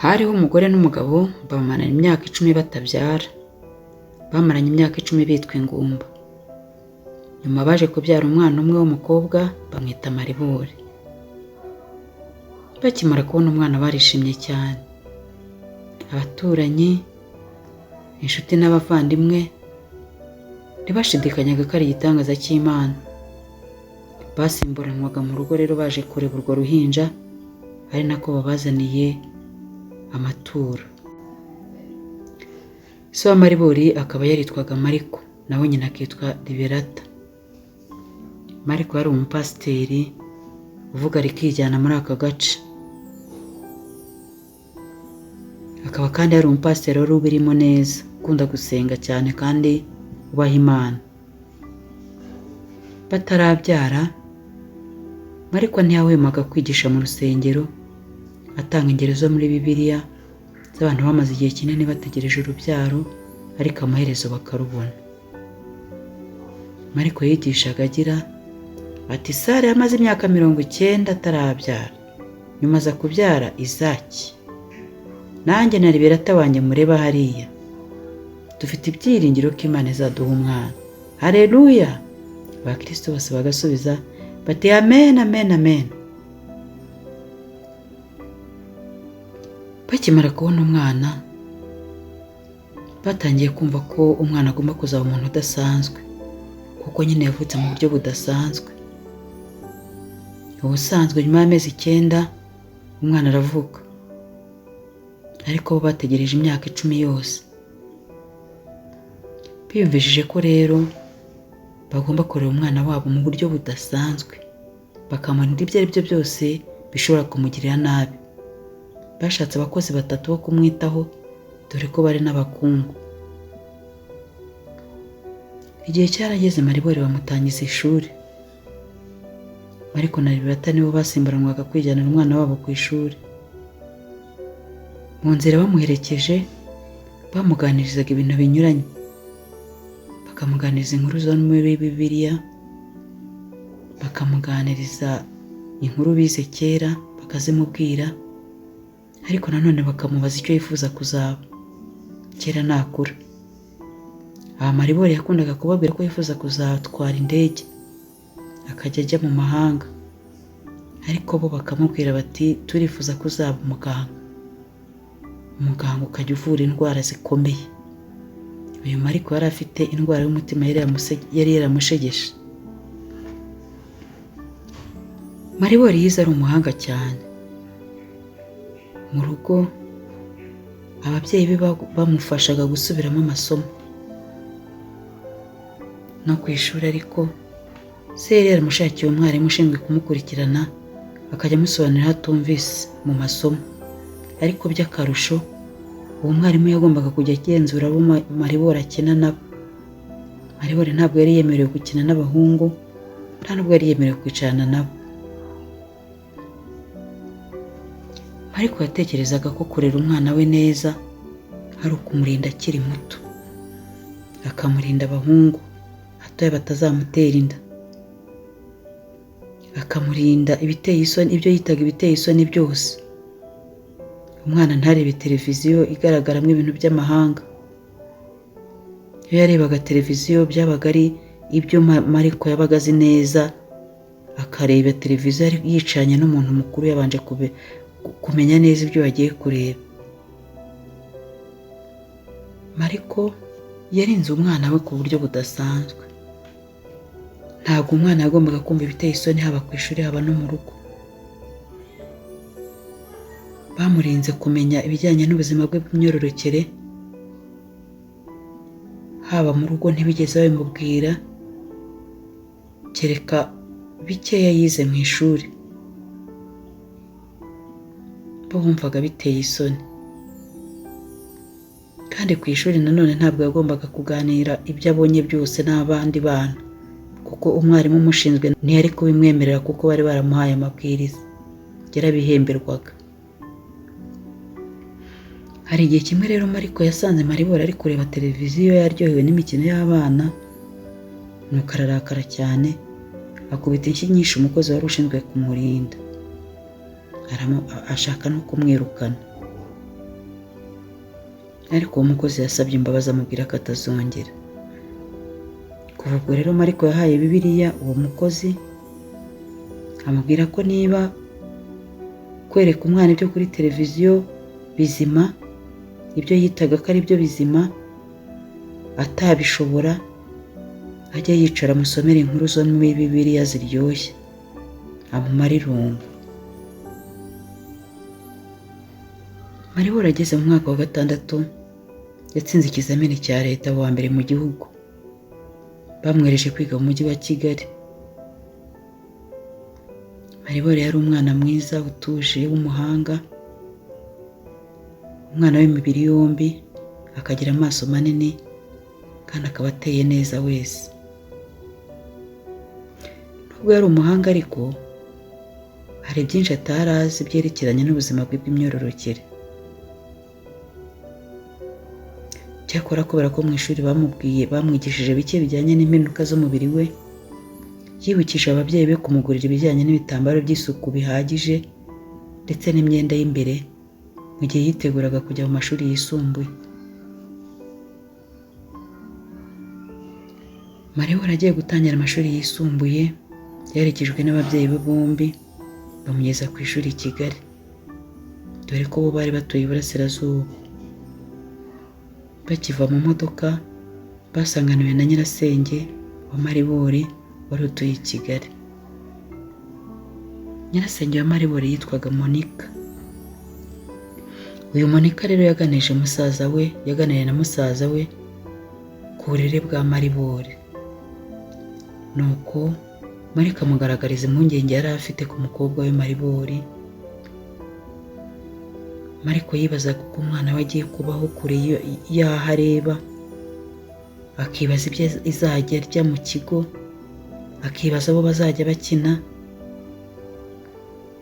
Hariho umugore n'umugabo bamaranye imyaka 10 batabyara. Bamaranye imyaka 10 bitwa ingumba. Nyuma baje kubyara umwana umwe w'umukobwa bamwita Maribori. Bakimara kubona umwana barishimye cyane. Abaturanyi, inshuti n'abavandimwe ntibashidikanyaga ko ari igitangaza cy'Imana. Basimburanwaga mu rugo rero baje kureba urwo ruhinja, ari nako babazaniye amaturo. So wa Maribori akaba yaritwaga Mariko, nawe nyina akitwa Liberata. Mariko yari umupasiteri uvuga rikijyana muri aka gace. Akaba kandi yari umupasiteri wari ubirimo neza, ukunda gusenga cyane kandi ubaha Imana. Batarabyara, Mariko ntiyahwemaga kwigisha mu rusengero, atanga ingero zo muri Bibiliya z'abantu bamaze igihe kinini bategereje urubyaro ariko amaherezo bakarubona. Mariko yigishaga agira ati Sara yamaze imyaka 90 atarabyara, nyuma aza kubyara Izaki. Nanjye na Liberata wanjye mureba hariya, dufite ibyiringiro ko Imana izaduha umwana. Haleluya! Abakristo bose bagasubiza bati amen, amen, amen. Bakimara kubona umwana, batangiye kumva ko umwana agomba kuzaba umuntu udasanzwe, kuko nyine yavutse mu buryo budasanzwe. Ubusanzwe nyuma y'amezi 9 umwana aravuka, ariko bo bategereje imyaka 10 yose. Biyumvishije ko rero bagomba kurera umwana wabo mu buryo budasanzwe, bakamurinda ibyo ari byo byose bishobora kumugirira nabi. Bashatse abakozi 3 bo kumwitaho, dore ko bari n'abakungu. Igihe cyarageze Maribori bamutangiza ishuri. Mariko na Liberata nibo basimburanwaga kwijyanira umwana wabo ku ishuri. Mu nzira bamuherekeje, bamuganirizaga ibintu binyuranye. Bakamuganiriza inkuru zo muri Bibiliya, bakamuganiriza inkuru bize kera bakazimubwira, ariko nanone bakamubaza icyo yifuza kuzaba kera nakura. Maribori yakundaga kubabwira ko yifuza kuzatwara indege akajya ajya mu mahanga, ariko bo bakamubwira bati turifuza kuzaba umuganga ukajya uvura indwara zikomeye. Uyu Mariko yari afite indwara y'umutima yari yaramushegeshe. Maribori yize ari umuhanga cyane. Mu rugo ababyeyi be bamufashaga gusubiramo amasomo. No ku ishuri ariko se yari yaramushakiye umwarimu ushinzwe kumukurikirana akajya amusobanurira atumvise mu masomo, ariko by'akarusho uwo mwarimu yagombaga kujya agenzura abo Maribori akina nabo. Maribori ntabwo yari yemerewe gukina n'abahungu, nta nubwo yari yemerewe kwicarana nabo. Mariko yatekerezaga ko kurera umwana we neza ari ukumurinda akiri muto, akamurinda abahungu hato batazamutera inda, akamurinda ibiteye isoni, ibyo yitaga ibiteye isoni byose. Umwana ntarebe televiziyo igaragaramo ibintu by'amahanga. Iyo yarebaga televiziyo byabaga ari ibyo Mariko yabaga azi neza, akareba televiziyo yicanye n'umuntu mukuru yabanje kumenya neza ibyo bagiye kureba. Mariko yarinze umwana we ku buryo budasanzwe. Ntabwo umwana yagombaga kumva ibiteye isoni haba ku ishuri haba no mu rugo. Bamurinze kumenya ibijyanye n'ubuzima bwe bw'imyororokere, haba mu rugo ntibigeze babimubwira, kereka bikeya yize mu ishuri. Bo bumvaga biteye isoni. Kandi ku ishuri nanone ntabwo yagombaga kuganira ibyo abonye byose n'abandi bana, kuko umwarimu umushinzwe ntiyari kubimwemerera kuko bari baramuhaye amabwiriza, yarabihemberwaga. Hari igihe kimwe rero Mariko yasanze Maribori ari kureba televiziyo yaryohewe n'imikino y'abana, nuko ararakara cyane, akubita inshyi nyinshi umukozi wari ushinzwe kumurinda. Ashaka no kumwirukana. ariko uwo mukozi yasabye imbabazi amubwira ko atazongera. Kuva ubwo rero Mariko yahaye Bibiliya uwo mukozi, amubwira ko niba kwereka umwana ibyo kuri televiziyo bizima, ibyo yitaga ko ari byo bizima, atabishobora, ajya yicara amusomera inkuru zo muri Bibiliya ziryoshye, amumara irungu. Maribori ageze mu mwaka wa 6 yatsinze ikizamini cya leta wa mbere mu gihugu. Bamwereje kwiga mu mujyi wa Kigali. Maribori yari umwana mwiza, utuje, w'umuhanga, umwana w'imibiri yombi, akagira amaso manini kandi akaba ateye neza wese. Nubwo yari umuhanga ariko hari byinshi atari azi byerekeranye n'ubuzima bwe bw'imyororokere. Cyakora kubera ko mu ishuri bamwigishije bike bijyanye n'impinduka z'umubiri we, yibukije ababyeyi be kumugurira ibijyanye n'ibitambaro by'isuku bihagije ndetse n'imyenda y'imbere mu gihe yiteguraga kujya mu mashuri yisumbuye. Maribori agiye gutangira amashuri yisumbuye yaherekejwe n'ababyeyi be bombi bamugeza ku ishuri i Kigali, dore ko bo bari batuye Iburasirazuba. Bakiva mu modoka basanganiwe na nyirasenge wa Maribori wari utuye i Kigali. Nyirasenge wa Maribori yitwaga Monika. Uyu Monika rero yaganiriye na musaza we ku burere bwa Maribori. Nuko Monika amugaragariza impungenge yari afite ku mukobwa we Maribori. Mariko yibazaga uko umwana we agiye kubaho kure y'aho areba, akibaza ibyo izajya arya mu kigo, akibaza abo bazajya bakina.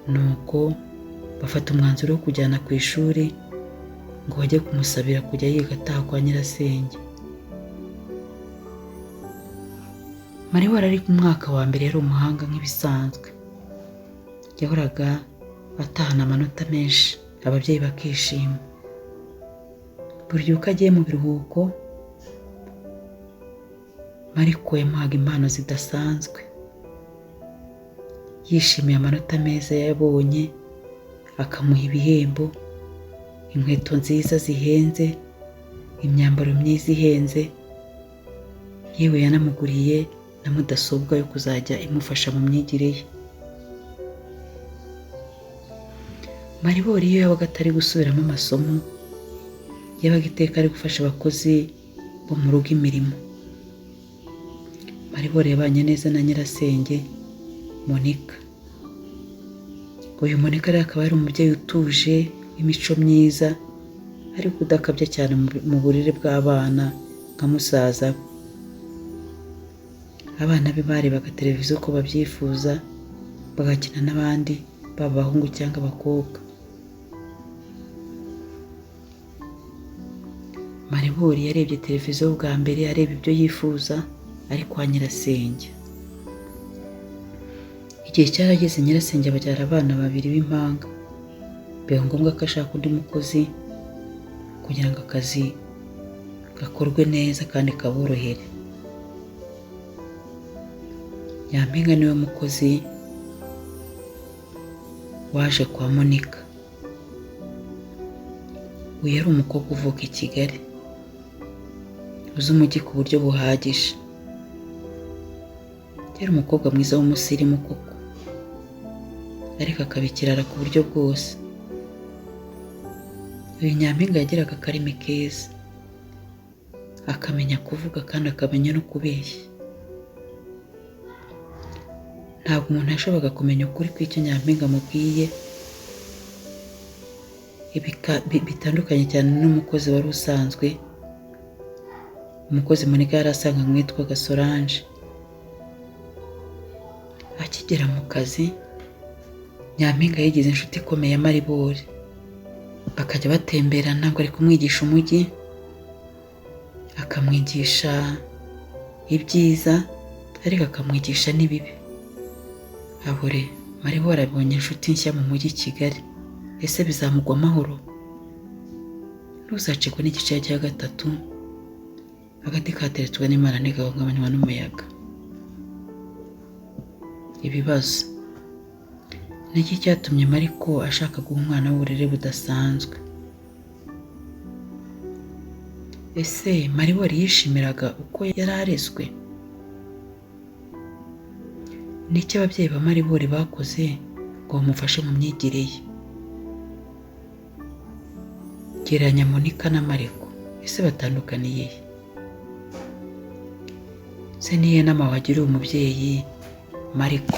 Nuko bafata umwanzuro wo kujyana ku ishuri ngo bajye kumusabira kujya yiga ataha kwa nyirasenge. Maribori ari ku mwaka wa mbere yari umuhanga nk'ibisanzwe. Yahoraga atahana amanota menshi, ababyeyi bakishima. Buri gihe uko agiye mu biruhuko, Mariko yamuhaga impano zidasanzwe. Yishimiye amanota meza yabonye, akamuha ibihembo, inkweto nziza zihenze, imyambaro myiza ihenze, yewe yanamuguriye na mudasobwa yo kuzajya imufasha mu myigire ye. Maribori iyo yabaga atari gusubiramo amasomo, yabaga iteka ari gufasha abakozi bo mu rugo imirimo. Maribori yabanye neza na nyirasenge Monika. Uyu Monika rero akaba ari umubyeyi utuje, w'imico myiza, ariko udakabya cyane mu burere bw'abana nka musaza we. Abana be barebaga televiziyo uko babyifuza, bagakina n'abandi, baba abahungu cyangwa abakobwa. Maribori yarebye televiziyo bwa mbere, areba ibyo yifuza ari kwa nyirasenge. Igihe cyarageze nyirasenge ababyara abana 2 b'impanga. Biba ngombwa ko ashaka undi mukozi kugira ngo akazi gakorwe neza kandi kaborohere. Nyampinga niwe mukozi waje kwa Monika. Uyu yari umukobwa uvuka i Kigali, uzi umujyi ku buryo buhagije. Yari umukobwa mwiza w'umusirimu koko, ariko akabikirara ku buryo bwose. Uyu Nyampinga yagiraga akarimi keza, akamenya kuvuga kandi akamenya no kubeshya. Ntabwo umuntu yashoboraga kumenya ukuri kw'icyo Nyampinga amubwiye, bitandukanye cyane n'umukozi wari usanzwe. Umukozi Monika yari asanga witwaga Solange. Akigera mu kazi, Nyampinga yigize inshuti ikomeye ya Maribori. Bakajya batemberana, ntabwo ari kumwigisha umujyi, akamwigisha ibyiza ariko akamwigisha n'ibibi. Abure Maribori abonye inshuti nshya mu mujyi i Kigali. Ese bizamugwa amahoro? ntuzacikwe n'igice cya gatatu. Agati kateretswe n'Imana ntigahungabanywa n'umuyaga. Ibibazo: ni iki cyatumye Mariko ashaka guha umwana w'uburere budasanzwe? Ese Maribori yishimiraga uko yari arezwe? Ni iki ababyeyi ba Maribori bakoze ngo bamufashe mu myigire ye? Gereranya Monika na Mariko, ese batandukaniye he? Se nihe nama wagiriye umubyeyi Mariko?